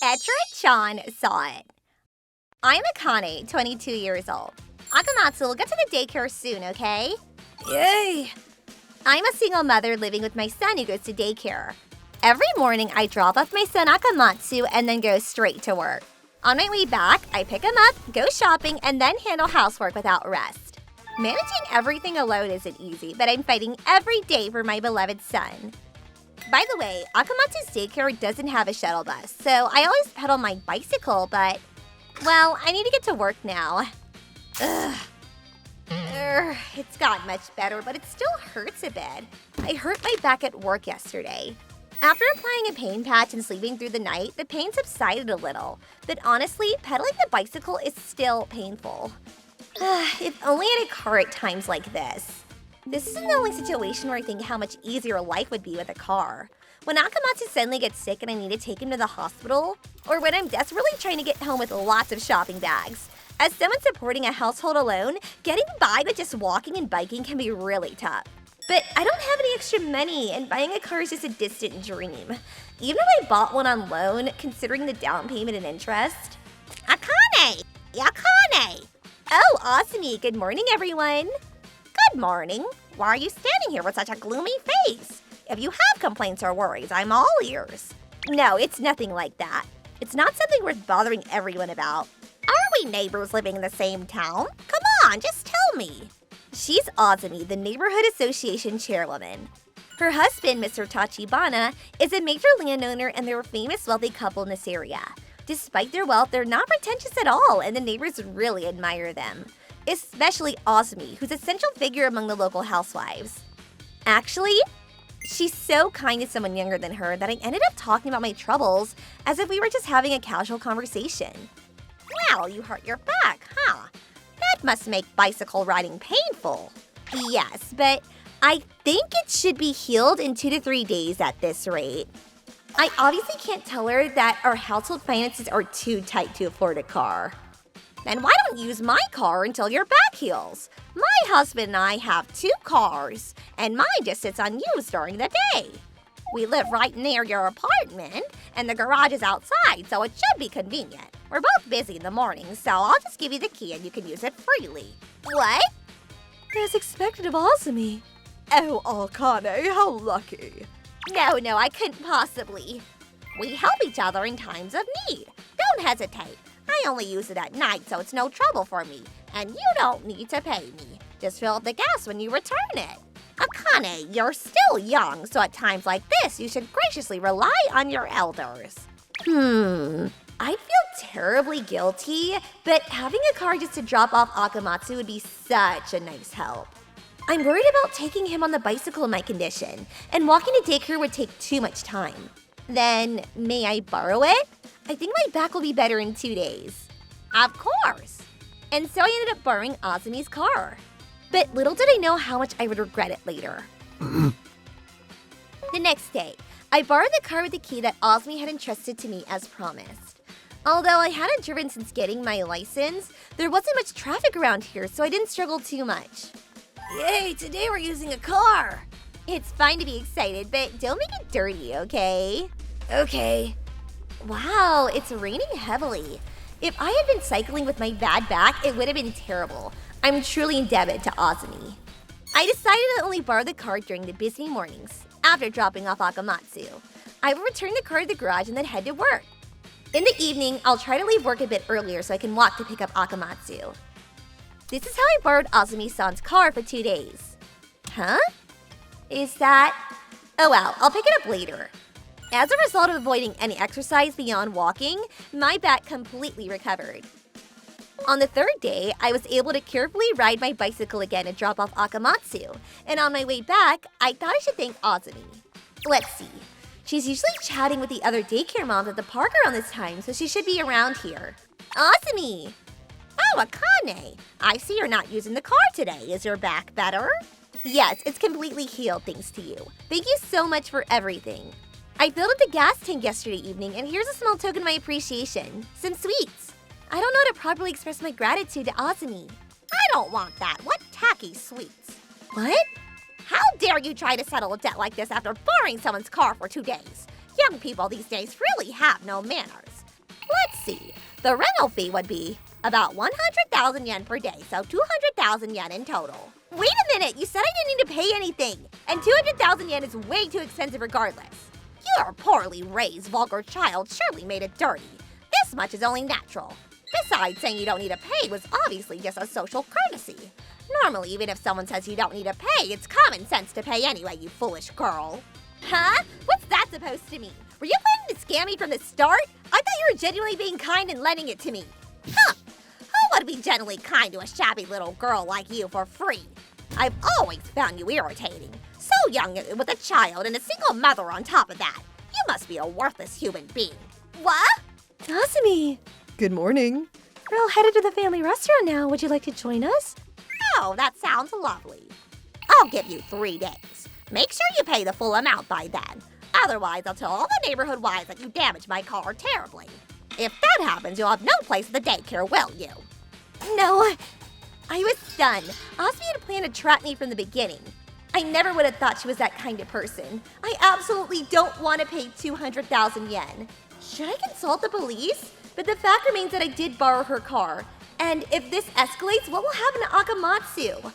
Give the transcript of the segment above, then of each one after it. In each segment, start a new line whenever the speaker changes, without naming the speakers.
Etra-chan saw it. I'm Akane, 22 years old. Akamatsu will get to the daycare soon, okay?
Yay!
I'm a single mother living with my son who goes to daycare. Every morning, I drop off my son Akamatsu and then go straight to work. On my way back, I pick him up, go shopping, and then handle housework without rest. Managing everything alone isn't easy, but I'm fighting every day for my beloved son. By the way, Akamatsu's daycare doesn't have a shuttle bus, so I always pedal my bicycle, but, well, I need to get to work now. It's gotten much better, but it still hurts a bit. I hurt my back at work yesterday. After applying a pain patch and sleeping through the night, the pain subsided a little. But honestly, pedaling the bicycle is still painful. If only I had a car at times like this. This isn't the only situation where I think how much easier life would be with a car. When Akamatsu suddenly gets sick and I need to take him to the hospital, or when I'm desperately trying to get home with lots of shopping bags. As someone supporting a household alone, getting by with just walking and biking can be really tough. But I don't have any extra money, and buying a car is just a distant dream. Even if I bought one on loan, considering the down payment and interest. Akane! Akane! Oh, Asumi, good morning, everyone. Good morning. Why are you standing here with such a gloomy face? If you have complaints or worries, I'm all ears. No, it's nothing like that. It's not something worth bothering everyone about. Are we neighbors living in the same town? Come on, just tell me. She's Azumi, the Neighborhood Association chairwoman. Her husband, Mr. Tachibana, is a major landowner and they're a famous wealthy couple in this area. Despite their wealth, they're not pretentious at all, and the neighbors really admire them. Especially Azumi, who's a central figure among the local housewives. Actually, she's so kind to someone younger than her that I ended up talking about my troubles as if we were just having a casual conversation. Well, you hurt your back, huh? That must make bicycle riding painful. Yes, but I think it should be healed in 2 to 3 days at this rate. I obviously can't tell her that our household finances are too tight to afford a car. Then why don't you use my car until your back heals? My husband and I have 2 cars, and mine just sits unused during the day. We live right near your apartment, and the garage is outside, so it should be convenient. We're both busy in the morning, so I'll just give you the key and you can use it freely. What?
As expected of Azumi. Oh, Akane, how lucky.
No, I couldn't possibly. We help each other in times of need. Don't hesitate. I only use it at night, so it's no trouble for me. And you don't need to pay me. Just fill up the gas when you return it. Akane, you're still young, so at times like this, you should graciously rely on your elders. I feel terribly guilty, but having a car just to drop off Akamatsu would be such a nice help. I'm worried about taking him on the bicycle in my condition, and walking to daycare would take too much time. Then, may I borrow it? I think my back will be better in 2 days. Of course! And so I ended up borrowing Azumi's car. But little did I know how much I would regret it later. The next day, I borrowed the car with the key that Azumi had entrusted to me as promised. Although I hadn't driven since getting my license, there wasn't much traffic around here, so I didn't struggle too much.
Yay, today we're using a car.
It's fine to be excited, but don't make it dirty, okay?
Okay.
Wow, it's raining heavily. If I had been cycling with my bad back, it would have been terrible. I'm truly indebted to Azumi. I decided to only borrow the car during the busy mornings, after dropping off Akamatsu. I will return the car to the garage and then head to work. In the evening, I'll try to leave work a bit earlier so I can walk to pick up Akamatsu. This is how I borrowed Azumi-san's car for 2 days. Huh? Is that... Oh well, I'll pick it up later. As a result of avoiding any exercise beyond walking, my back completely recovered. On the 3rd day, I was able to carefully ride my bicycle again and drop off Akamatsu, and on my way back, I thought I should thank Azumi. Let's see. She's usually chatting with the other daycare moms at the park around this time, so she should be around here. Azumi! Oh, Akane! I see you're not using the car today. Is your back better? Yes, it's completely healed thanks to you. Thank you so much for everything. I filled up the gas tank yesterday evening, and here's a small token of my appreciation. Some sweets. I don't know how to properly express my gratitude to Azumi. I don't want that. What tacky sweets. What? How dare you try to settle a debt like this after borrowing someone's car for 2 days? Young people these days really have no manners. see. The rental fee would be about 100,000 yen per day, so 200,000 yen in total. Wait a minute, you said I didn't need to pay anything, and 200,000 yen is way too expensive regardless. Your poorly raised, vulgar child surely made it dirty. This much is only natural. Besides, saying you don't need to pay was obviously just a social courtesy. Normally, even if someone says you don't need to pay, it's common sense to pay anyway, you foolish girl. Huh? What's that supposed to mean? Were you planning to scam me from the start? I thought you were genuinely being kind and lending it to me. Huh. Who would be genuinely kind to a shabby little girl like you for free? I've always found you irritating. So young with a child and a single mother on top of that. You must be a worthless human being. What?
Asumi! Good morning. We're all headed to the family restaurant now. Would you like to join us?
Oh, that sounds lovely. I'll give you 3 days. Make sure you pay the full amount by then. Otherwise, I'll tell all the neighborhood wives that you damaged my car terribly. If that happens, you'll have no place at the daycare, will you? No, I was stunned. Asumi had planned to trap me from the beginning. I never would have thought she was that kind of person. I absolutely don't want to pay 200,000 yen. Should I consult the police? But the fact remains that I did borrow her car. And if this escalates, what will happen to Akamatsu?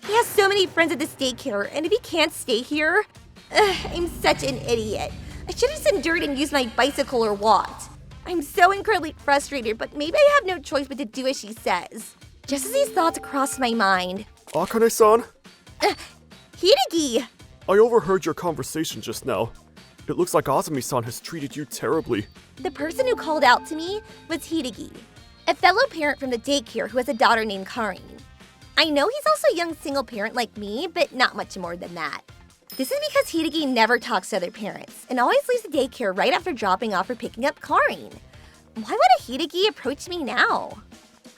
He has so many friends at this daycare, and if he can't stay here, I'm such an idiot. I should have just endured and used my bicycle or walked. I'm so incredibly frustrated, but maybe I have no choice but to do as she says. Just as these thoughts crossed my mind.
Akane-san?
Hideki!
I overheard your conversation just now. It looks like Azumi-san has treated you terribly.
The person who called out to me was Hideki, a fellow parent from the daycare who has a daughter named Karin. I know he's also a young single parent like me, but not much more than that. This is because Hideki never talks to other parents and always leaves the daycare right after dropping off or picking up Karin. Why would a Hideki approach me now?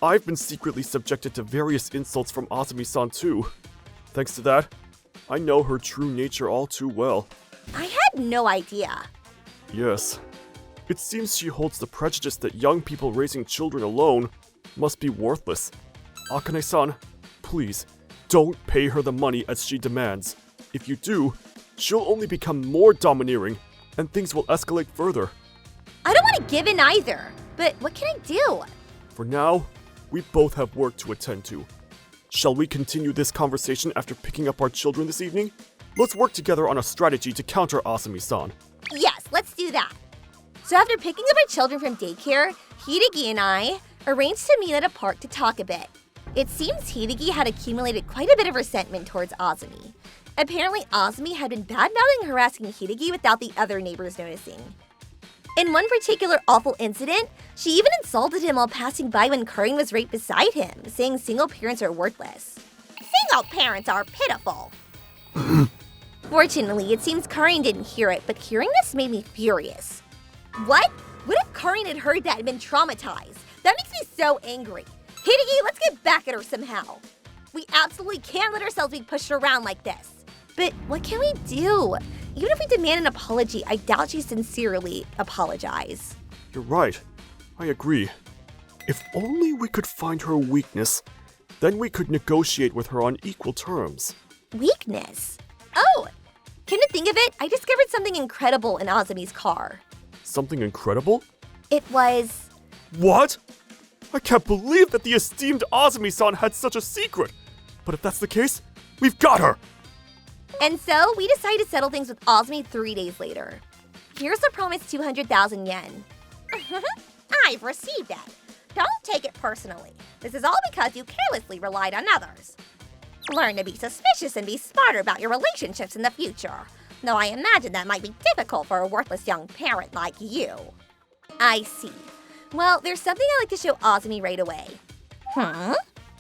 I've been secretly subjected to various insults from Azumi-san too. Thanks to that, I know her true nature all too well.
I had no idea.
Yes. It seems she holds the prejudice that young people raising children alone must be worthless. Akane-san, please, don't pay her the money as she demands. If you do, she'll only become more domineering, and things will escalate further.
I don't want to give in either, but what can I do?
For now, we both have work to attend to. Shall we continue this conversation after picking up our children this evening? Let's work together on a strategy to counter Asumi-san.
Yes, let's do that. So after picking up our children from daycare, Hideki and I arranged to meet at a park to talk a bit. It seems Hideki had accumulated quite a bit of resentment towards Azumi. Apparently, Azumi had been bad-mouthing and harassing Hideki without the other neighbors noticing. In one particular awful incident, she even insulted him while passing by when Karin was right beside him, saying single parents are worthless. Single parents are pitiful. Fortunately, it seems Karin didn't hear it, but hearing this made me furious. What? What if Karin had heard that and been traumatized? That makes me so angry. Hideki, let's get back at her somehow. We absolutely can't let ourselves be pushed around like this. But what can we do? Even if we demand an apology, I doubt she'd sincerely apologize.
You're right. I agree. If only we could find her weakness, then we could negotiate with her on equal terms.
Weakness? Oh! Come to think of it, I discovered something incredible in Azumi's car.
Something incredible?
It was...
What? I can't believe that the esteemed Azumi-san had such a secret! But if that's the case, we've got her!
And so, we decided to settle things with Azumi 3 days later. Here's the promised 200,000 yen. I've received it. Don't take it personally. This is all because you carelessly relied on others. Learn to be suspicious and be smarter about your relationships in the future. Though I imagine that might be difficult for a worthless young parent like you. I see. Well, there's something I'd like to show Azumi right away.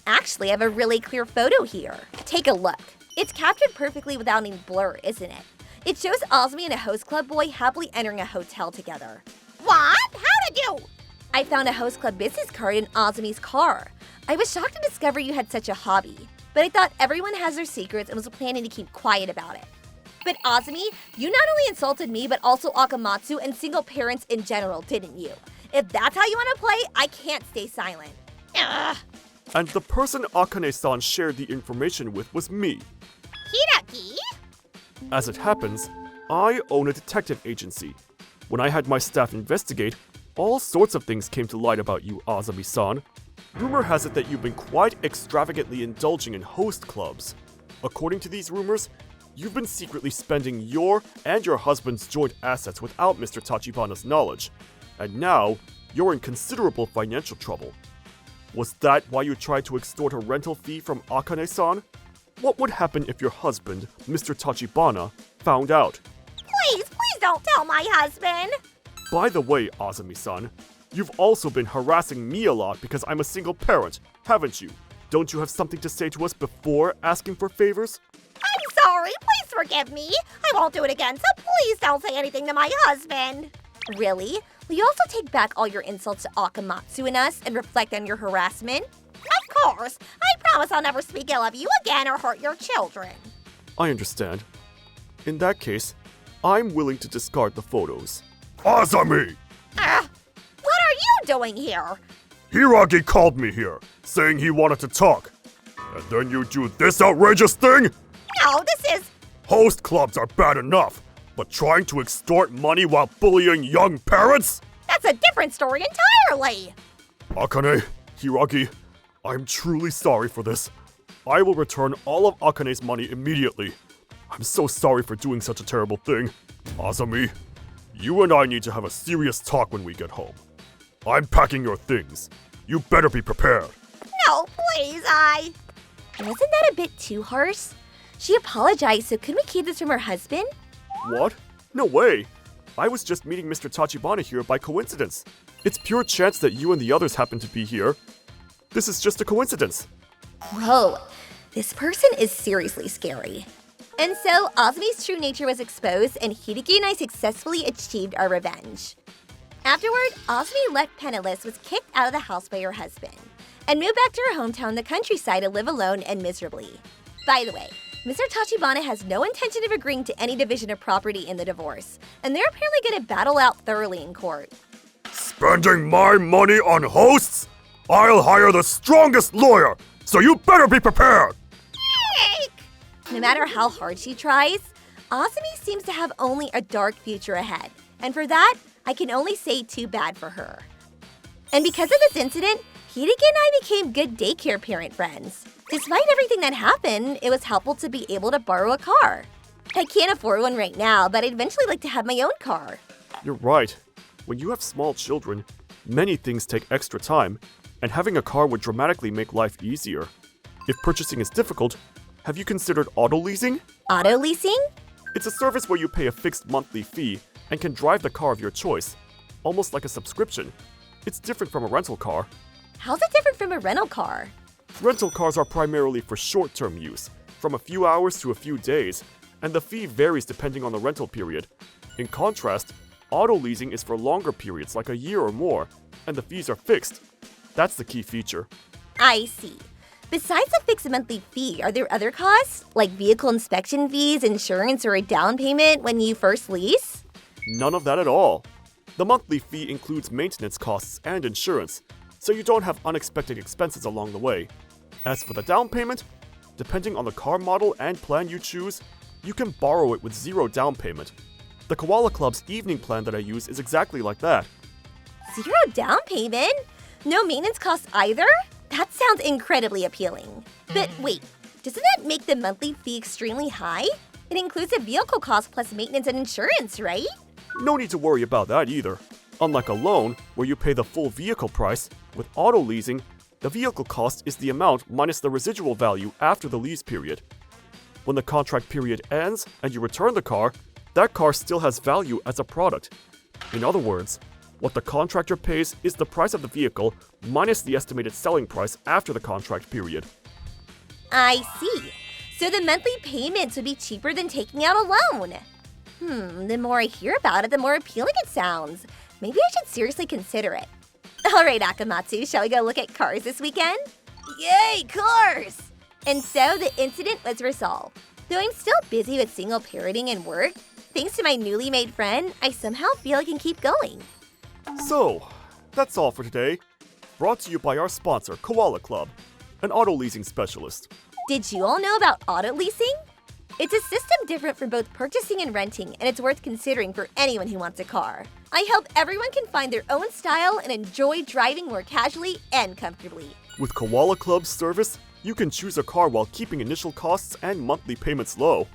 Actually, I have a really clear photo here. Take a look. It's captured perfectly without any blur, isn't it? It shows Azumi and a host club boy happily entering a hotel together. What? How did you? I found a host club business card in Azumi's car. I was shocked to discover you had such a hobby, but I thought everyone has their secrets and was planning to keep quiet about it. But Azumi, you not only insulted me, but also Akamatsu and single parents in general, didn't you? If that's how you want to play, I can't stay silent. Ugh.
And the person Akane-san shared the information with was me.
Hideki?
As it happens, I own a detective agency. When I had my staff investigate, All sorts of things came to light about you, Azami-san. Rumor has it that you've been quite extravagantly indulging in host clubs. According to these rumors, you've been secretly spending your and your husband's joint assets without Mr. Tachibana's knowledge, and now you're in considerable financial trouble. Was that why you tried to extort a rental fee from Akane-san? What would happen if your husband, Mr. Tachibana, found out?
Please don't tell my husband!
By the way, Azami-san, you've also been harassing me a lot because I'm a single parent, haven't you? Don't you have something to say to us before asking for favors?
I'm sorry, please forgive me. I won't do it again, so please don't say anything to my husband. Really? Will you also take back all your insults to Akamatsu and us and reflect on your harassment? Of course. I promise I'll never speak ill of you again or hurt your children.
I understand. In that case, I'm willing to discard the photos. Azami!
What are you doing here?
Hiragi called me here, saying he wanted to talk. And then you do this outrageous thing?
No, this is...
Host clubs are bad enough, but trying to extort money while bullying young parents?
That's a different story entirely.
Akane, Hiragi, I'm truly sorry for this. I will return all of Akane's money immediately. I'm so sorry for doing such a terrible thing. Azami, you and I need to have a serious talk when we get home. I'm packing your things. You better be prepared.
No, please, Wasn't that a bit too harsh? She apologized, so could we keep this from her husband?
What? No way. I was just meeting Mr. Tachibana here by coincidence. It's pure chance that you and the others happen to be here. This is just a coincidence.
Whoa, this person is seriously scary. And so, Azami's true nature was exposed, and Hideki and I successfully achieved our revenge. Afterward, Azami, left penniless, was kicked out of the house by her husband, and moved back to her hometown, the countryside, to live alone and miserably. By the way, Mr. Tachibana has no intention of agreeing to any division of property in the divorce, and they're apparently going to battle out thoroughly in court.
Spending my money on hosts? I'll hire the strongest lawyer, so you better be prepared!
No matter how hard she tries, Azami seems to have only a dark future ahead, and for that, I can only say too bad for her. And because of this incident, Hideki and I became good daycare parent friends. Despite everything that happened, it was helpful to be able to borrow a car. I can't afford one right now, but I'd eventually like to have my own car.
You're right. When you have small children, many things take extra time, and having a car would dramatically make life easier. If purchasing is difficult, have you considered auto leasing?
Auto leasing?
It's a service where you pay a fixed monthly fee and can drive the car of your choice, almost like a subscription. It's different from a rental car.
How's it different from a rental car?
Rental cars are primarily for short-term use, from a few hours to a few days, and the fee varies depending on the rental period. In contrast, auto leasing is for longer periods, like a year or more, and the fees are fixed. That's the key feature.
I see. Besides the fixed monthly fee, are there other costs, like vehicle inspection fees, insurance, or a down payment when you first lease?
None of that at all. The monthly fee includes maintenance costs and insurance, so you don't have unexpected expenses along the way. As for the down payment, depending on the car model and plan you choose, you can borrow it with zero down payment. The Koala Club's evening plan that I use is exactly like that.
Zero down payment? No maintenance costs either? That sounds incredibly appealing. But wait, doesn't that make the monthly fee extremely high? It includes a vehicle cost plus maintenance and insurance, right?
No need to worry about that either. Unlike a loan, where you pay the full vehicle price, with auto leasing, the vehicle cost is the amount minus the residual value after the lease period. When the contract period ends and you return the car, that car still has value as a product. In other words, what the contractor pays is the price of the vehicle minus the estimated selling price after the contract period.
I see. So the monthly payments would be cheaper than taking out a loan. The more I hear about it, the more appealing it sounds. Maybe I should seriously consider it. All right, Akamatsu, shall we go look at cars this weekend? Yay, cars! And so the incident was resolved. Though I'm still busy with single parenting and work, thanks to my newly made friend, I somehow feel I can keep going.
So, that's all for today. Brought to you by our sponsor, Koala Club, an auto leasing specialist.
Did you all know about auto leasing? It's a system different for both purchasing and renting, and it's worth considering for anyone who wants a car. I hope everyone can find their own style and enjoy driving more casually and comfortably.
With Koala Club's service, you can choose a car while keeping initial costs and monthly payments low.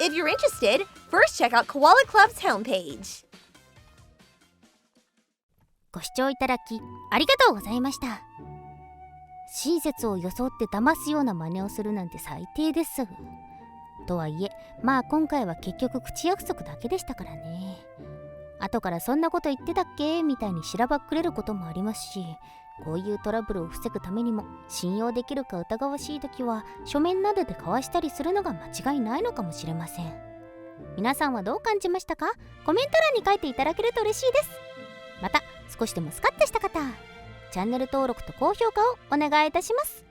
If you're interested, first check out Koala Club's homepage.
ご視聴いただきありがとうございました。親切を装って騙すような真似をするなんて最低です。とはいえ、まあ今回は結局口約束だけでしたからね。後からそんなこと言ってたっけみたいにしらばっくれることもありますし、こういうトラブルを防ぐためにも信用できるか疑わしい時は書面などで交わしたりするのが間違いないのかもしれません。皆さんはどう感じましたか？コメント欄に書いていただけると嬉しいです。また少しでもスカッとした方、チャンネル登録と高評価をお願いいたします。